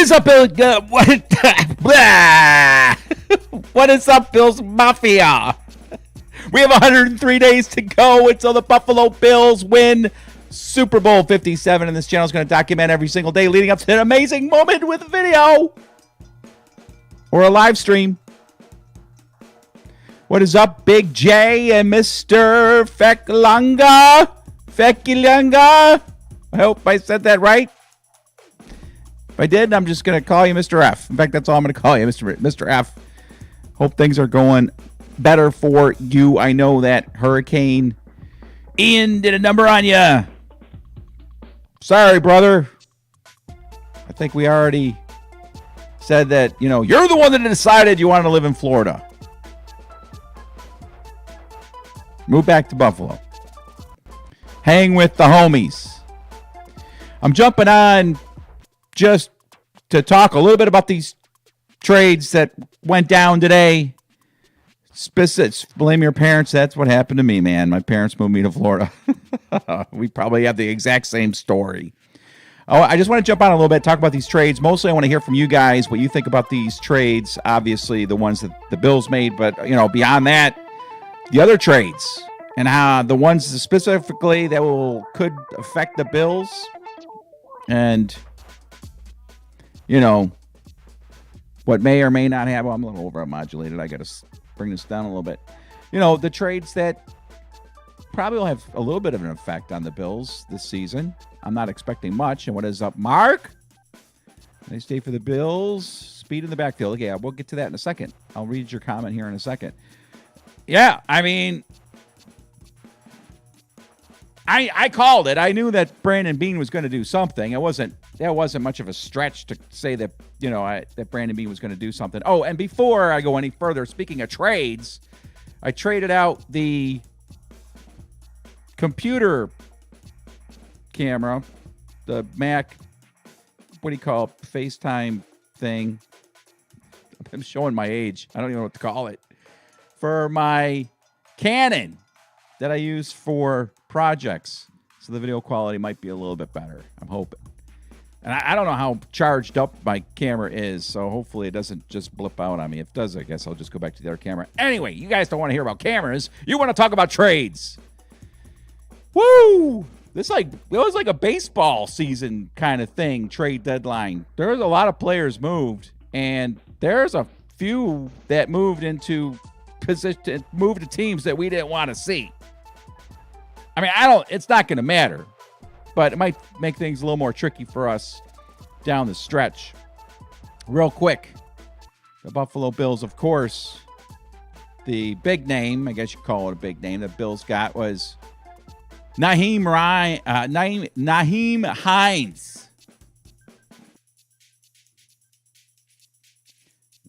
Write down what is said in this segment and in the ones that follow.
is up, Bill? What is up, Bills Mafia? We have 103 days to go until the Buffalo Bills win Super Bowl 57, and this channel is going to document every single day leading up to that amazing moment with video or a live stream. What is up, Big J and Mr. Feklanga? I hope I said that right. If I did, I'm just going to call you Mr. F. In fact, that's all I'm going to call you, Mr. F. Hope things are going better for you. I know that Hurricane Ian did a number on you. Sorry, brother. I think we already said that, you're the one that decided you wanted to live in Florida. Move back to Buffalo. Hang with the homies. I'm jumping on just to talk a little bit about these trades that went down today. Blame your parents. That's what happened to me, man. My parents moved me to Florida. We probably have the exact same story. Oh, I just want to jump on a little bit, talk about these trades. Mostly I want to hear from you guys what you think about these trades. Obviously, the ones that the Bills made, but, beyond that, the other trades and how the ones specifically that could affect the Bills and, what may or may not have. Well, I'm a little over-modulated. I got to bring this down a little bit. The trades that probably will have a little bit of an effect on the Bills this season. I'm not expecting much. And what is up, Mark? Nice day for the Bills. Speed in the backfield. Yeah, we'll get to that in a second. I'll read your comment here in a second. Yeah, I called it. I knew that Brandon Beane was going to do something. That wasn't much of a stretch to say that, that Brandon Beane was going to do something. Oh, and before I go any further, speaking of trades, I traded out the computer camera, the Mac, what do you call it, FaceTime thing. I'm showing my age. I don't even know what to call it. For my Canon that I use for projects. So the video quality might be a little bit better. I'm hoping. And I don't know how charged up my camera is, so hopefully it doesn't just blip out on me. If it does, I guess I'll just go back to the other camera. Anyway, you guys don't want to hear about cameras. You want to talk about trades. Woo! It was like a baseball season kind of thing, trade deadline. There's a lot of players moved, and there's a few that moved into position, moved to teams that we didn't want to see. It's not going to matter, but it might make things a little more tricky for us down the stretch. Real quick, the Buffalo Bills, of course, the big name, I guess you call it a big name, the Bills got was Nyheim Hines.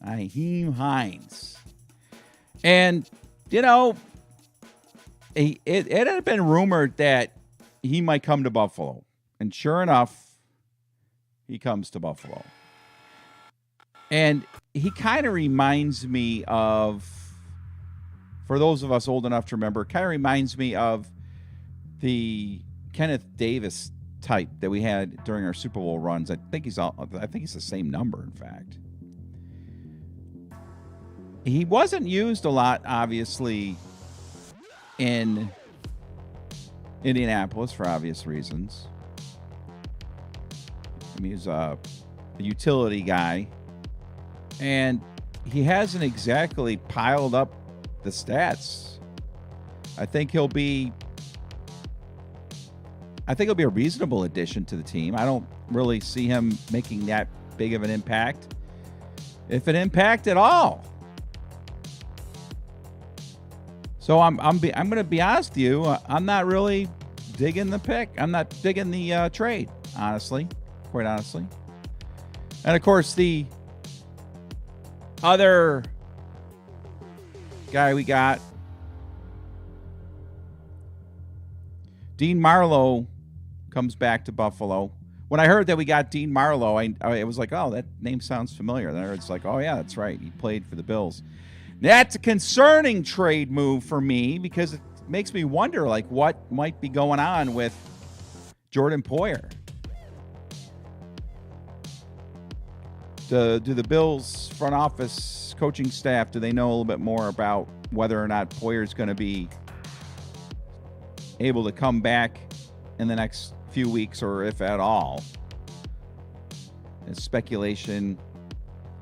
Nyheim Hines. And, it had been rumored that he might come to Buffalo. And sure enough, he comes to Buffalo. And he kind of reminds me of, for those of us old enough to remember, kind of reminds me of the Kenneth Davis type that we had during our Super Bowl runs. I think he's the same number, in fact. He wasn't used a lot, obviously, in Indianapolis for obvious reasons. He's a utility guy, and he hasn't exactly piled up the stats. I think he'll be a reasonable addition to the team. I don't really see him making that big of an impact, if an impact at all. So I'm going to be honest with you. I'm not really digging the pick. I'm not digging the trade, quite honestly. And of course, the other guy we got, Dean Marlowe, comes back to Buffalo. When I heard that we got Dean Marlowe, I was like, oh, that name sounds familiar. Then it's like, oh yeah, that's right. He played for the Bills. That's a concerning trade move for me because it makes me wonder, what might be going on with Jordan Poyer. Do the Bills front office coaching staff, do they know a little bit more about whether or not Poyer's going to be able to come back in the next few weeks, or if at all? There's speculation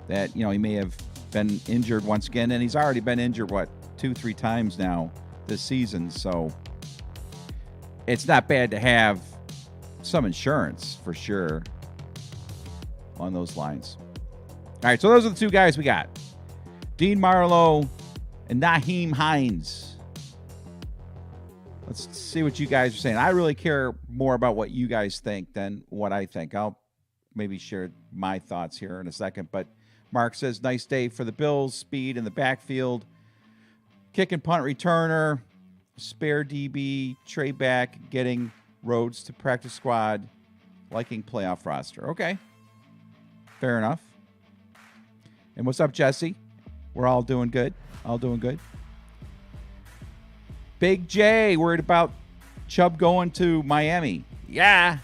that, he may have been injured once again, and he's already been injured, 2-3 times now this season, so it's not bad to have some insurance for sure on those lines. All right, so those are the two guys we got. Dean Marlowe and Nyheim Hines. Let's see what you guys are saying. I really care more about what you guys think than what I think. I'll maybe share my thoughts here in a second. But Mark says, nice day for the Bills. Speed in the backfield. Kick and punt returner. Spare DB. Trey back. Getting Rhodes to practice squad. Liking playoff roster. Okay. Fair enough. And what's up, Jesse? We're all doing good. All doing good. Big J, worried about Chubb going to Miami. Yeah,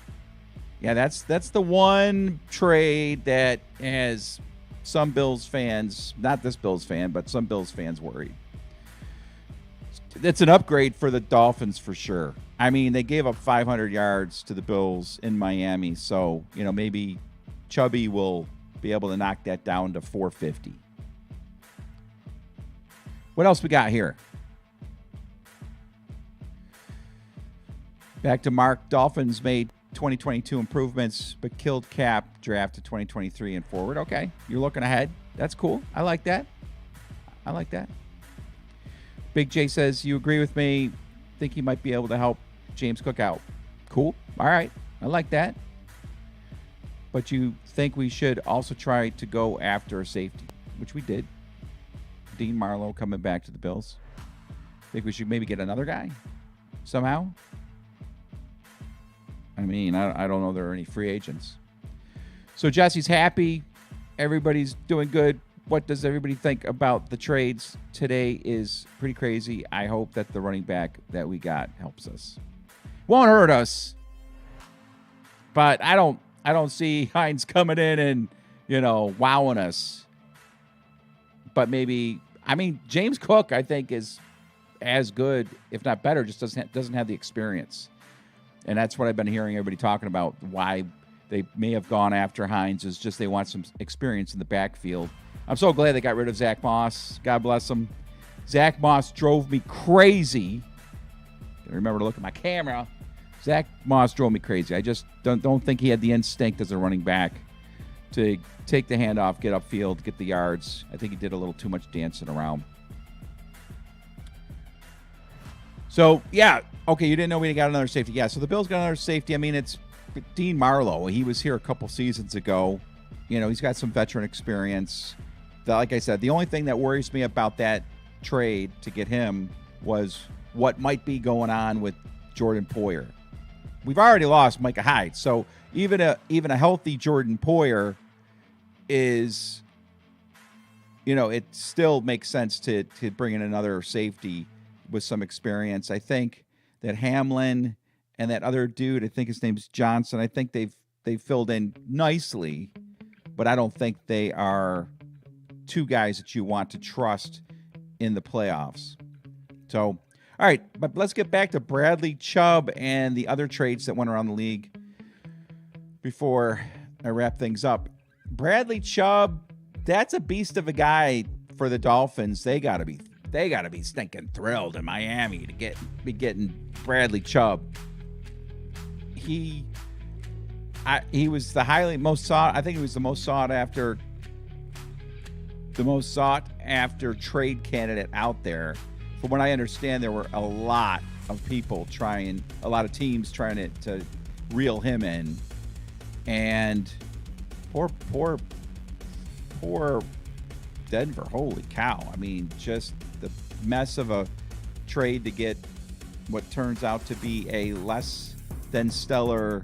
that's the one trade that has some Bills fans, not this Bills fan, but some Bills fans worried. It's an upgrade for the Dolphins for sure. I mean, they gave up 500 yards to the Bills in Miami, so, maybe Chubby will be able to knock that down to 450. What else we got here? Back to Mark. Dolphins made 2022 improvements, but killed cap draft to 2023 and forward. Okay, you're looking ahead. That's cool. I like that. Big J says, you agree with me. Think he might be able to help James Cook out. Cool. All right. I like that. But you think we should also try to go after a safety, which we did. Dean Marlowe coming back to the Bills. Think we should maybe get another guy somehow? I mean, I don't know there are any free agents. So Jesse's happy. Everybody's doing good. What does everybody think about the trades? Today is pretty crazy. I hope that the running back that we got helps us. Won't hurt us. But I don't see Hines coming in and, wowing us. But maybe, James Cook, I think, is as good, if not better, just doesn't have the experience. And that's what I've been hearing everybody talking about, why they may have gone after Hines, is just they want some experience in the backfield. I'm so glad they got rid of Zach Moss. God bless him. Zach Moss drove me crazy. I remember to look at my camera. Zach Moss drove me crazy. I just don't think he had the instinct as a running back to take the handoff, get upfield, get the yards. I think he did a little too much dancing around. So, yeah. Okay, you didn't know we got another safety. Yeah, so the Bills got another safety. I mean, it's Dean Marlowe. He was here a couple seasons ago. He's got some veteran experience. Like I said, the only thing that worries me about that trade to get him was what might be going on with Jordan Poyer. We've already lost Micah Hyde, so even a healthy Jordan Poyer is, it still makes sense to bring in another safety with some experience. I think that Hamlin and that other dude, I think his name's Johnson, I think they've filled in nicely, but I don't think they are two guys that you want to trust in the playoffs. So, all right, but let's get back to Bradley Chubb and the other trades that went around the league before I wrap things up. Bradley Chubb, that's a beast of a guy for the Dolphins. They gotta be stinking thrilled in Miami to be getting Bradley Chubb. He was the most sought after trade candidate out there. From what I understand, there were a lot of teams trying to reel him in, and poor Denver. Holy cow! I mean, just the mess of a trade to get what turns out to be a less than stellar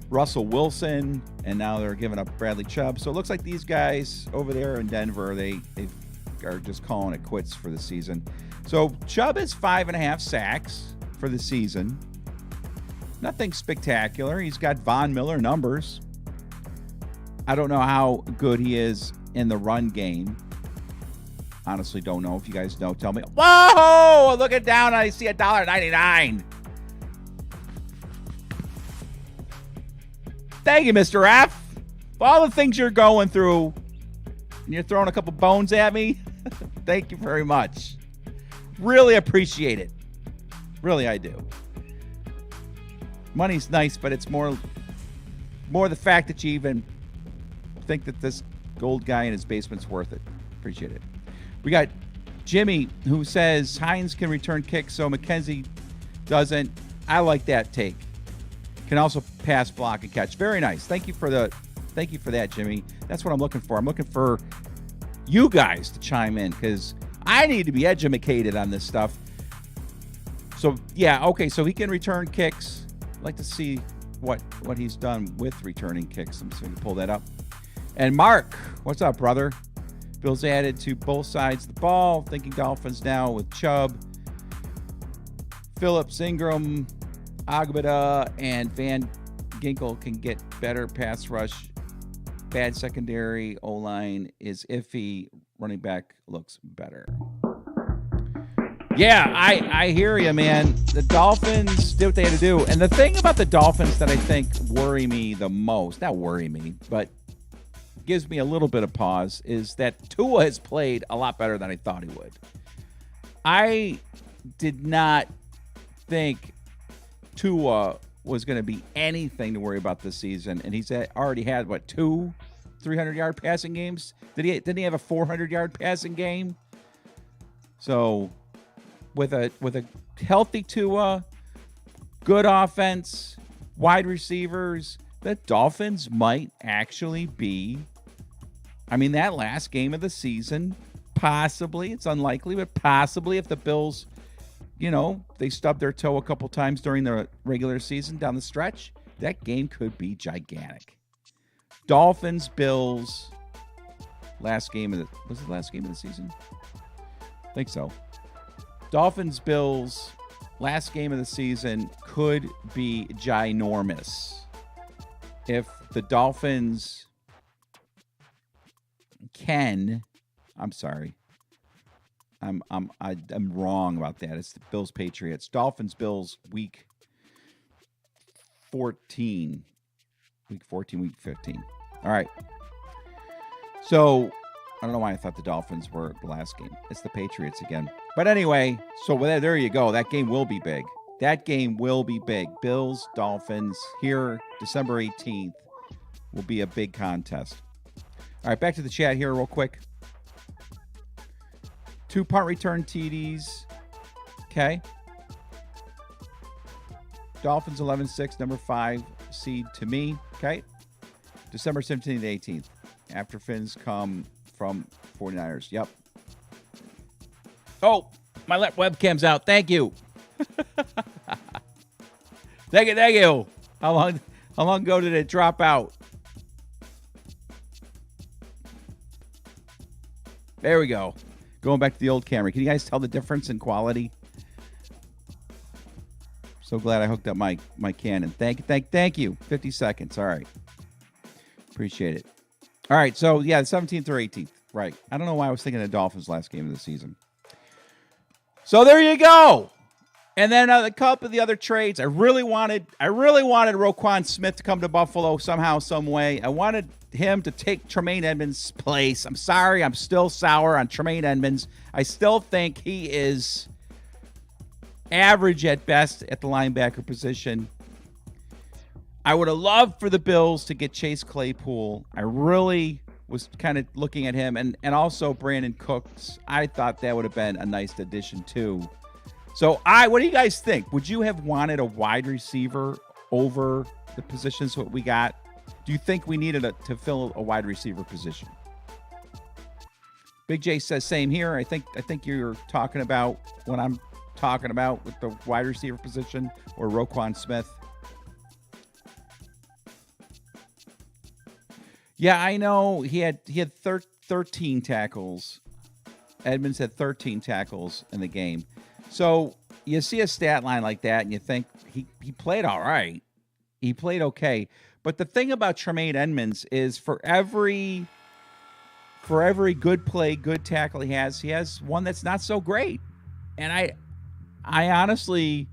Russell Wilson, and now they're giving up Bradley Chubb. So it looks like these guys over there in Denver, they are just calling it quits for the season. So Chubb is 5.5 sacks for the season. Nothing spectacular. He's got Von Miller numbers. I don't know how good he is in the run game. Honestly, don't know. If you guys know, tell me. Whoa! Looking down, I see $1.99. Thank you, Mr. F. For all the things you're going through, and you're throwing a couple bones at me. Thank you very much. Really appreciate it. Really, I do. Money's nice, but it's more the fact that you even think that this gold guy in his basement's worth it. Appreciate it. We got Jimmy, who says Hines can return kicks, so McKenzie doesn't. I like that take. Can also pass, block, and catch. Very nice. Thank you for that, Jimmy. That's what I'm looking for. I'm looking for you guys to chime in because I need to be educated on this stuff. So yeah, okay. So he can return kicks. I'd like to see what he's done with returning kicks. I'm just going to pull that up. And Mark, what's up, brother? Bills added to both sides of the ball. Thinking Dolphins now with Chubb, Phillips, Ingram, Agbada, and Van Ginkel can get better pass rush. Bad secondary. O-line is iffy. Running back looks better. Yeah, I hear you, man. The Dolphins did what they had to do. And the thing about the Dolphins that I think worry me the most, not worry me, but gives me a little bit of pause, is that Tua has played a lot better than I thought he would. I did not think Tua was going to be anything to worry about this season, and he's already had, what, 2 300-yard passing games? Didn't he have a 400-yard passing game? So with a healthy Tua, good offense, wide receivers, the Dolphins might actually be, I mean, that last game of the season, possibly, it's unlikely, but possibly if the Bills, they stubbed their toe a couple times during the regular season down the stretch, that game could be gigantic. Dolphins, Bills, was it the last game of the season? I think so. Dolphins, Bills, last game of the season could be ginormous. If the Dolphins I'm sorry. I'm wrong about that. It's the Bills Patriots. Dolphins Bills week 14. Week 14, week 15. All right. So I don't know why I thought the Dolphins were the last game. It's the Patriots again. But anyway, so there you go. That game will be big. Bills, Dolphins here December 18th will be a big contest. All right, back to the chat here real quick. 2 punt return TDs. Okay. Dolphins 11-6, number 5 seed to me. Okay. December 17th to 18th. After Finns come from 49ers. Yep. Oh, my webcam's out. Thank you. Thank you. How long ago did it drop out? There we go. Going back to the old camera. Can you guys tell the difference in quality? So glad I hooked up my Canon. Thank you. 50 seconds. All right. Appreciate it. All right. So, yeah, the 17th or 18th. Right. I don't know why I was thinking of the Dolphins last game of the season. So there you go. And then a couple of the other trades. I really wanted Roquan Smith to come to Buffalo somehow, some way. I wanted him to take Tremaine Edmonds' place. I'm sorry, I'm still sour on Tremaine Edmonds. I still think he is average at best at the linebacker position. I would have loved for the Bills to get Chase Claypool. I really was kind of looking at him, and also Brandon Cooks. I thought that would have been a nice addition too. So what do you guys think? Would you have wanted a wide receiver over the positions what we got? Do you think we needed to fill a wide receiver position? Big J says same here. I think you're talking about what I'm talking about with the wide receiver position or Roquan Smith. Yeah, I know he had 13 tackles. Edmonds had 13 tackles in the game. So you see a stat line like that and you think he played all right. He played okay. But the thing about Tremaine Edmonds is for every good play, good tackle he has one that's not so great. And I honestly,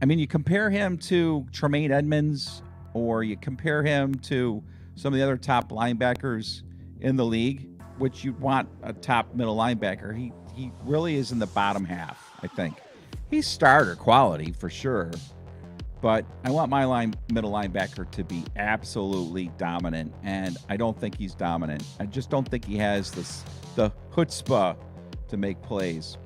I mean, you compare him to Tremaine Edmonds, or you compare him to some of the other top linebackers in the league, which you'd want a top middle linebacker. He really is in the bottom half, I think. He's starter quality for sure, but I want my middle linebacker to be absolutely dominant, and I don't think he's dominant. I just don't think he has the chutzpah to make plays.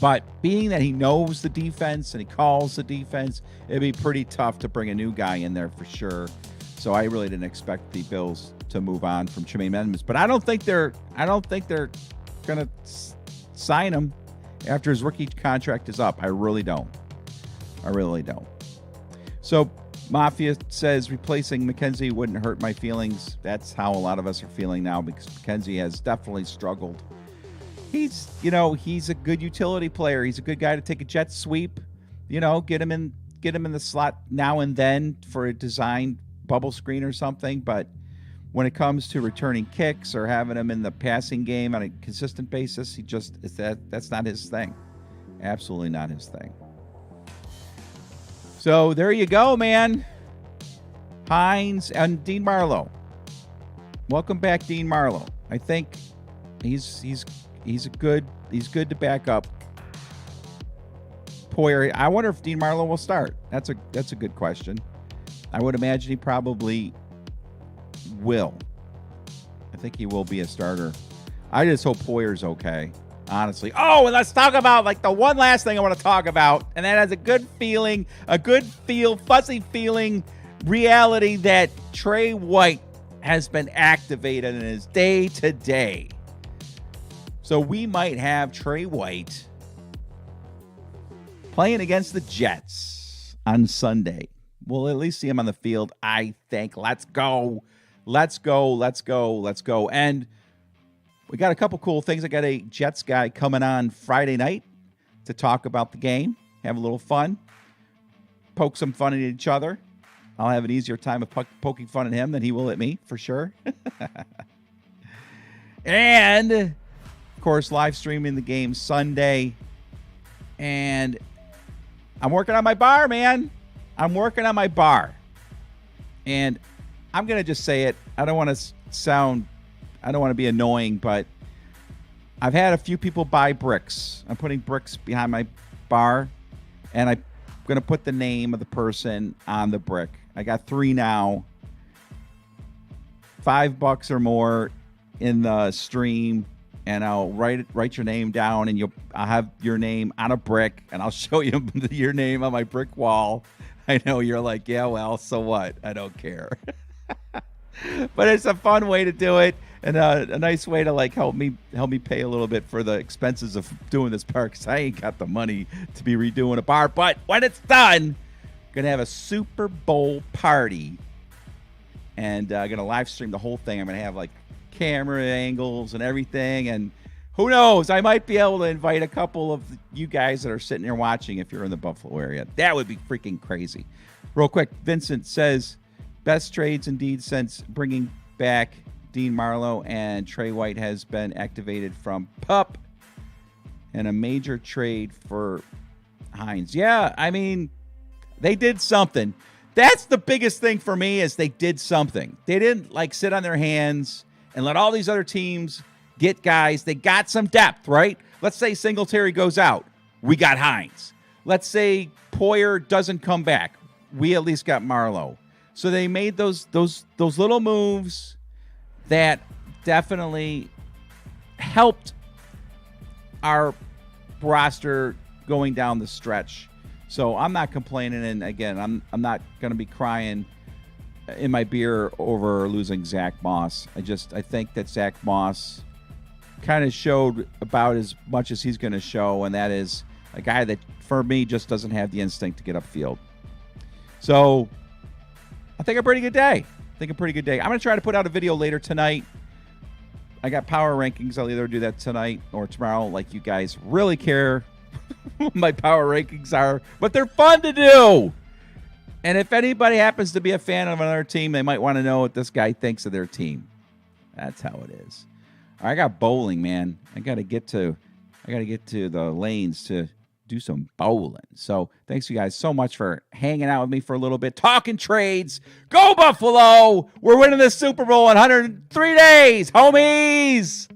But being that he knows the defense and he calls the defense, it'd be pretty tough to bring a new guy in there for sure. So I really didn't expect the Bills to move on from Tremaine Edmonds, but I don't think they're gonna sign him after his rookie contract is up. I really don't. So Mafia says replacing McKenzie wouldn't hurt my feelings. That's how a lot of us are feeling now, because McKenzie has definitely struggled. He's a good utility player. He's a good guy to take a jet sweep, get him in the slot now and then for a designed bubble screen or something. But when it comes to returning kicks or having him in the passing game on a consistent basis, that's not his thing. Absolutely not his thing. So there you go, man. Hines and Dean Marlowe. Welcome back, Dean Marlowe. I think he's good to back up Poyer. I wonder if Dean Marlowe will start. That's a good question. I would imagine he probably will. I think he will be a starter. I just hope Poyer's okay, honestly. Oh, and let's talk about the one last thing I want to talk about, and that has a good fuzzy feeling reality that Trey White has been activated in his day-to-day. So we might have Trey White playing against the Jets on Sunday. We'll at least see him on the field, I think. Let's go. And we got a couple cool things. I got a Jets guy coming on Friday night to talk about the game, have a little fun, poke some fun at each other. I'll have an easier time of poking fun at him than he will at me, for sure. And, of course, live streaming the game Sunday. And I'm working on my bar, man. I'm working on my bar. And I'm going to just say it. I don't want to be annoying, but I've had a few people buy bricks. I'm putting bricks behind my bar, and I'm going to put the name of the person on the brick. I got 3 now. $5 or more in the stream, and I'll write your name down, and I'll have your name on a brick, and I'll show you your name on my brick wall. I know you're like, yeah, well, so what? I don't care. But it's a fun way to do it, and a nice way to help me pay a little bit for the expenses of doing this bar, because I ain't got the money to be redoing a bar. But when it's done, I'm gonna have a Super Bowl party, and I'm gonna live stream the whole thing. I'm gonna have camera angles and everything, and who knows, I might be able to invite a couple of you guys that are sitting there watching if you're in the Buffalo area. That would be freaking crazy. Real quick, Vincent says, best trades indeed since bringing back Dean Marlowe, and Trey White has been activated from PUP, and a major trade for Hines. Yeah, I mean, they did something. That's the biggest thing for me, is they did something. They didn't sit on their hands and let all these other teams get guys. They got some depth, right? Let's say Singletary goes out. We got Hines. Let's say Poyer doesn't come back. We at least got Marlowe. So they made those little moves that definitely helped our roster going down the stretch. So I'm not complaining, and again, I'm not going to be crying in my beer over losing Zach Moss. I think that Zach Moss kind of showed about as much as he's going to show, and that is a guy that, for me, just doesn't have the instinct to get upfield. So I think a pretty good day. I'm going to try to put out a video later tonight. I got power rankings. I'll either do that tonight or tomorrow. You guys really care what my power rankings are, but they're fun to do. And if anybody happens to be a fan of another team, they might want to know what this guy thinks of their team. That's how it is. All right, I got bowling, man. I got to get to the lanes to do some bowling. So thanks you guys so much for hanging out with me for a little bit, talking trades. Go Buffalo! We're winning the Super Bowl in 103 days, homies!